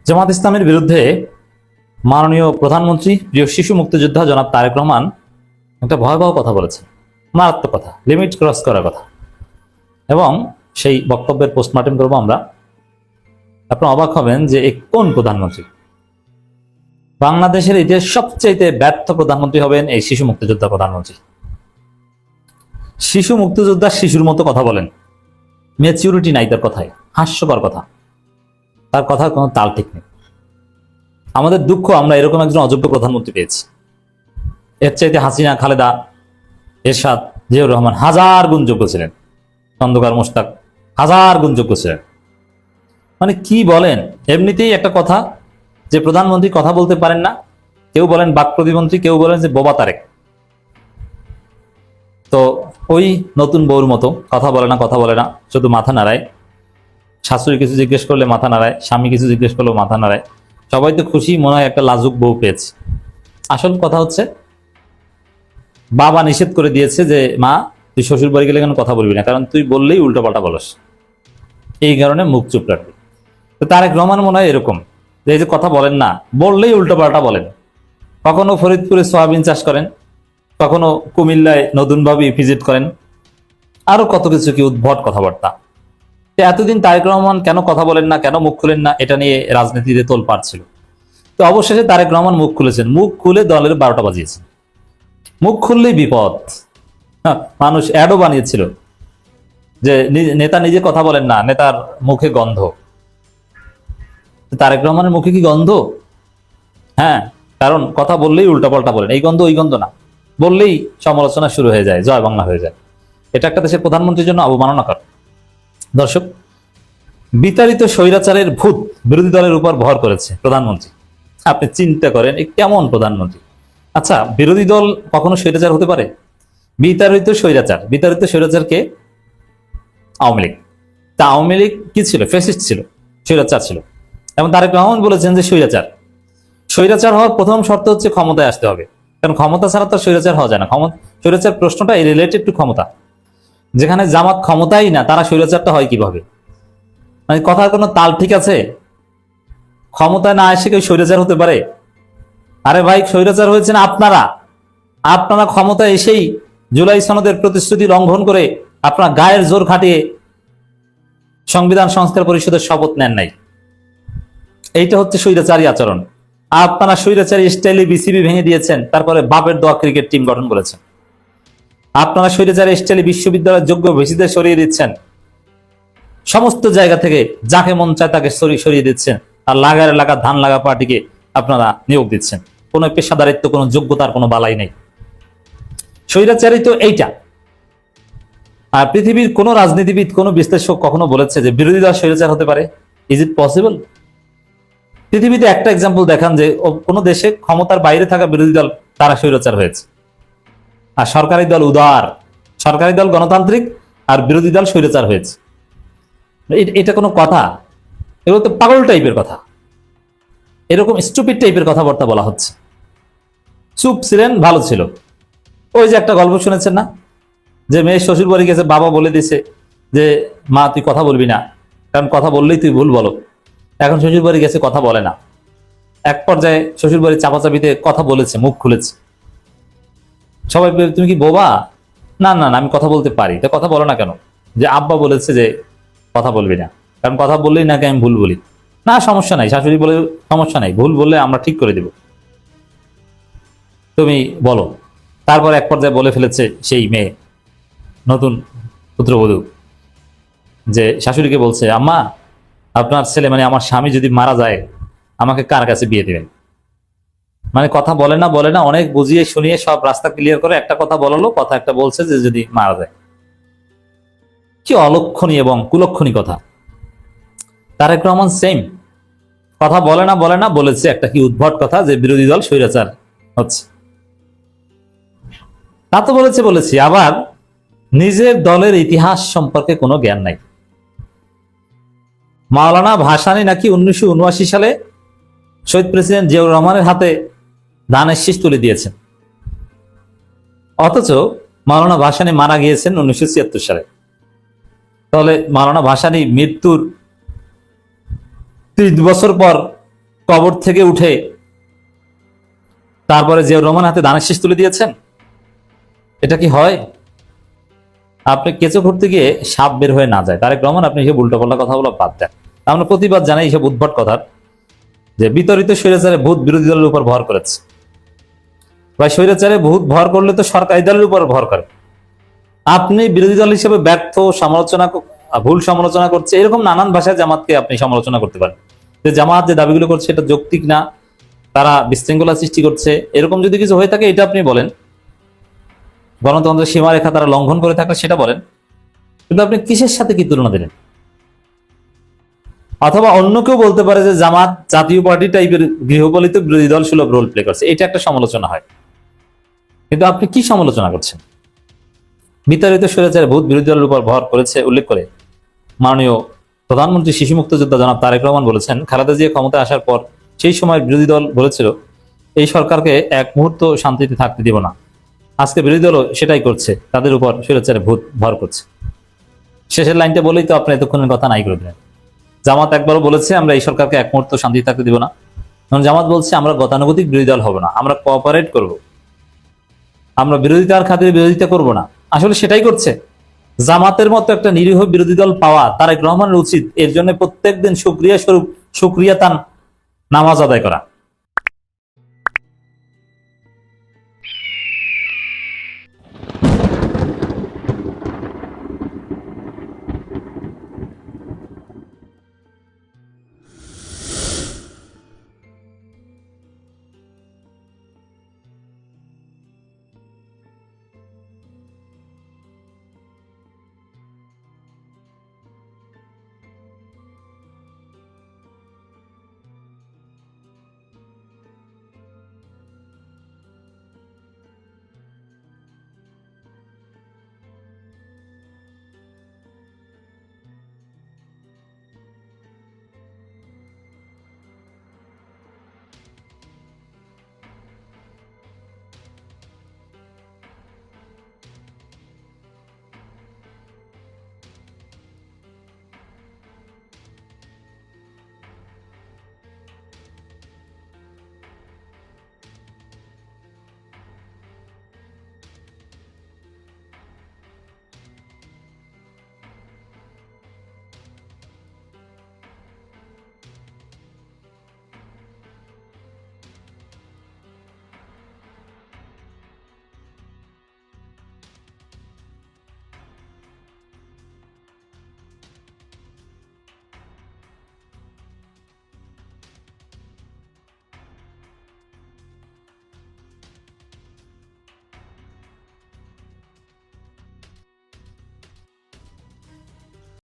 জামাত ইসলামের বিরুদ্ধে মাননীয় প্রধানমন্ত্রী প্রিয় শিশু মুক্তিযোদ্ধা জনাব তারেক রহমান একটা ভয়াবহ কথা বলেছেন, মারাত্মক কথা, লিমিট ক্রস করার কথা। এবং সেই বক্তব্যের পোস্টমর্টেম করবো আমরা। আপনারা অবাক হবেন যে কোন প্রধানমন্ত্রী, বাংলাদেশের ইতিহাস সবচেয়ে ব্যর্থ প্রধানমন্ত্রী হবেন এই শিশু মুক্তিযোদ্ধা প্রধানমন্ত্রী। শিশু মুক্তিযোদ্ধা শিশুর মতো কথা বলেন, ম্যাচিউরিটি নাই তার কথায়, হাস্যকর কথা, তার কথার কোনো তাল ঠিক নেই। আমাদের দুঃখ আমরা এরকম একজন অযোগ্য প্রধানমন্ত্রী পেয়েছি। এর চাইতে হাসিনা, খালেদা, এরশাদ, জিয়াউর রহমান হাজার গুণ যোগ্য ছিলেন, খন্দকার মোশতাক হাজার গুণ যোগ্য ছিলেন। মানে কি বলেন, এমনিতেই একটা কথা যে প্রধানমন্ত্রী কথা বলতে পারেন না, কেউ বলেন বাক প্রতিমন্ত্রী, কেউ বলেন যে বোবা তারেক। তো ওই নতুন বউর মতো কথা বলে না, শুধু মাথা নাড়ায়। শাশুড়ি কিছু জিজ্ঞেস করলে মাথা নাড়ায়, স্বামী কিছু জিজ্ঞেস করলেও মাথা নাড়ায়। সবাই তো খুশি, মনে হয় একটা লাজুক বউ পেয়েছে। আসল কথা হচ্ছে বাবা নিষেধ করে দিয়েছে যে মা তুই শ্বশুর বাড়ি গেলে কেন কথা বলবি না, কারণ তুই বললেই উল্টোপাল্টা বলস, এই কারণে মুখ চুপ রাখবি। তো তারেক রহমান মনে হয় এরকম, যে এই যে কথা বলেন না, বললেই উল্টোপাল্টা বলেন। কখনো ফরিদপুরে সয়াবিন চাষ করেন, কখনো কুমিল্লায় নতুনভাবে ভিজিট করেন, আরো কত কিছু কি উদ্ভট কথাবার্তা। এতদিন তারেক রহমান কেন কথা বলেন না, কেন মুখ খুলেন না, এটা নিয়ে রাজনীতিতে তোলপাড় ছিল। তো অবশেষে তারেক রহমান মুখ খুলেছেন, মুখ খুলে দলের 12টা বাজিয়েছেন। মুখ খুললেই বিপদ। মানুষ অ্যাডও বানিয়েছিল যে নেতা নিজে কথা বলেন না, নেতার মুখে গন্ধ। তারেক রহমানের মুখে কি গন্ধ? হ্যাঁ, কারণ কথা বললেই উল্টাপাল্টা বলেন, এই গন্ধ ওই গন্ধ না, বললেই সমালোচনা শুরু হয়ে যায়, জয় বাংলা হয়ে যায়। এটা একটা দেশের প্রধানমন্ত্রীর জন্য অবমাননাকর। দর্শক, বিতাড়িত স্বৈরাচারের ভূত বিরোধী দলের উপর ভর করেছে প্রধানমন্ত্রী। আপনি চিন্তা করেন এই কেমন প্রধানমন্ত্রী। আচ্ছা, বিরোধী দল কখনো স্বৈরাচার হতে পারে? বিতাড়িত স্বৈরাচার কে? আওয়ামী লীগ। তা আওয়ামী লীগ কি ছিল? ফ্যাসিস্ট ছিল, স্বৈরাচার ছিল। এবং তারেক রহমান বলেছেন যে স্বৈরাচার হওয়ার প্রথম শর্ত হচ্ছে ক্ষমতায় আসতে হবে, কারণ ক্ষমতা ছাড়া তো স্বৈরাচার হওয়া যায় না। স্বৈরাচার প্রশ্নটা রিলেটেড টু ক্ষমতা। যেখানে জামাত ক্ষমতাই না, তারা স্বৈরাচারটা হয় কিভাবে? মানে কথার কোনো তাল ঠিক আছে? ক্ষমতায় না এসে কেউ স্বৈরাচার হতে পারে? আরে ভাই, স্বৈরাচার হয়েছেন আপনারা ক্ষমতায় এসেই জুলাই সনদের প্রতিশ্রুতি লঙ্ঘন করে আপনারা গায়ের জোর খাটিয়ে সংবিধান সংস্কার পরিষদের শপথ নেন নাই। এইটা হচ্ছে স্বৈরাচারী আচরণ। আপনারা স্বৈরাচারী স্টাইলে বিসিবি ভেঙে দিয়েছেন, তারপরে বাপের দোয়া ক্রিকেট টিম গঠন করেছেন। আপনারা স্বৈরাচারী স্টাইলে বিশ্ববিদ্যালয়ের যোগ্য ভিসিদের সরিয়ে দিচ্ছেন, সমস্ত জায়গা থেকে যাকে মন চায় তাকে সরিয়ে দিচ্ছেন, আর লাগার এলাকা ধান লাগা পার্টিকে আপনারা নিয়োগ দিচ্ছেন। কোনো পেশাদারিত্ব, কোনো যোগ্যতার কোনো বালাই নেই। স্বৈরাচারী তো এইটা। আর পৃথিবীর কোন রাজনীতিবিদ, কোন বিশ্লেষক কখনো বলেছে যে বিরোধী দল স্বৈরাচার হতে পারে? Is it possible? পৃথিবীতে একটা এক্সাম্পল দেখান যে কোন দেশে ক্ষমতার বাইরে থাকা বিরোধী দল তারা স্বৈরাচার হয়েছে। আর সরকারি দল উদার, সরকারি দল গণতান্ত্রিক, আর বিরোধী দল স্বৈরাচার হয়েছে। এটা কোনো কথা? এগুলো তো পাগল টাইপের কথা, এরকম স্টুপিড টাইপের কথাবার্তা বলা হচ্ছে। চুপ ছিলেন, ভালো ছিল। ওই যে একটা গল্প শুনেছেন না, যে মেয়ে শ্বশুর বাড়ি গেছে, বাবা বলে দিছে যে মা তুই কথা বলবি না, কারণ কথা বললেই তুই ভুল বলো। এখন শ্বশুর বাড়ি গেছে, কথা বলে না। এক পর্যায়ে শ্বশুর বাড়ির চাপাচাপিতে কথা বলেছে, মুখ খুলেছে। সবাই তুমি কি বোবা? না না না, আমি কথা বলতে পারি। তা কথা বলো না কেন? যে আব্বা বলেছে যে কথা বলবি না, কারণ কথা বললেই নাকি আমি ভুল বলি। না সমস্যা নাই, শাশুড়ি বলে সমস্যা নাই, ভুল বললে আমরা ঠিক করে দেব, তুমি বলো। তারপর এক পর্যায়ে বলে ফেলেছে সেই মেয়ে, নতুন পুত্রবধূ, যে শাশুড়িকে বলছে, আম্মা আপনার ছেলে মানে আমার স্বামী যদি মারা যায় আমাকে কার কাছে বিয়ে দিবেন? মানে কথা বলে না, অনেক বুঝিয়ে শুনিয়ে সব রাস্তা ক্লিয়ার করে একটা কথা বলালো, কথা একটা বলছে যে যদি মারা যায়। কি অলক্ষণীয় এবং কুলক্ষণী কথা। তারেক রহমান সেম কথা বলে না, বলেছে একটা কি উদ্ভট কথা যে বিরোধী দল স্বৈরাচার হচ্ছে। তা তো বলেছি, আবার নিজের দলের ইতিহাস সম্পর্কে কোনো জ্ঞান নাই। মাওলানা ভাসানী নাকি 1979 সালে শহীদ প্রেসিডেন্ট জিয়াউর রহমানের হাতে ধানের শীষ তুলে দিয়েছেন, অথচ মাওলানা ভাসানী মারা গিয়েছেন 1976 সালে। তাহলে মাওলানা ভাসানী মৃত্যুর 3 বছর পর কবর থেকে উঠে তারপরে জিয়াউর রহমান হাতে ধানের শীষ তুলে দিয়েছেন? এটা কি হয়? আপনি কেঁচো করতে গিয়ে সাপ বের হয়ে না যায়। তারেক রহমান, আপনি এসব উল্টোপাল্টা কথা বলা বাদ দেন। আমরা প্রতিবাদ জানাই এইসব উদ্ভট কথার, যে বিতরিত স্বৈরাচারে ভূত বিরোধী দলের উপর ভর করেছে। ভাই, স্বৈরাচারে ভূত ভর করলে তো সরকারি দলের উপর ভর করে। আপনি বিরোধী দল হিসেবে ব্যর্থ, সমালোচনা, ভুল সমালোচনা করছে, এরকম নানান ভাষায় জামাতকে আপনি সমালোচনা করতে পারেন। যে জামাত যে দাবিগুলো করছে এটা যৌক্তিক না, তারা বিশৃঙ্খলা সৃষ্টি করছে, এরকম যদি কিছু হয়ে থাকে এটা আপনি বলেন। গণতন্ত্রের সীমারেখা তারা লঙ্ঘন করে থাকলে সেটা বলেন। কিন্তু আপনি কিসের সাথে কি তুলনা দিলেন? অথবা অন্য কেউ বলতে পারে যে জামাত জাতীয় পার্টি টাইপের গৃহপালিত বিরোধী দল সুলভ রোল প্লে করছে, এটা একটা সমালোচনা হয়। কিন্তু আপনি কি সমালোচনা করছেন? বিতাড়িত স্বৈরাচারে ভূত বিরোধী দলের উপর ভর করেছে উল্লেখ করে মাননীয় প্রধানমন্ত্রী শিশু মুক্তিযোদ্ধা জনাব তারেক রহমান বলেছেন, খালেদা জিয়া ক্ষমতায় আসার পর সেই সময় বিরোধী দল বলেছিল এই সরকারকে এক মুহূর্ত শান্তিতে থাকতে দিব না। আজকে বিরোধী দলও সেটাই করছে, তাদের উপর স্বৈরাচারে ভূত ভর করছে। শেষের লাইনটা বলেই তো আপনি এতক্ষণের কথা নাই করে দিলেন। জামাত একবারও বলেছে আমরা এই সরকারকে এক মুহূর্ত শান্তিতে থাকতে দিব না। কারণ জামাত বলছে আমরা গতানুগতিক বিরোধী দল হব না, আমরা কোঅপারেট করব, আমরা বিরোধিতার খাতিরে বিরোধিতা করব না। আসলে সেটাই করছে। জামাতের মতো একটা নিরীহ বিরোধী দল পাওয়া তারেক রহমানের উচিত এর জন্য প্রত্যেকদিন শুকরিয়া স্বরূপ শুকরিয়া তান নামাজ আদায় করা।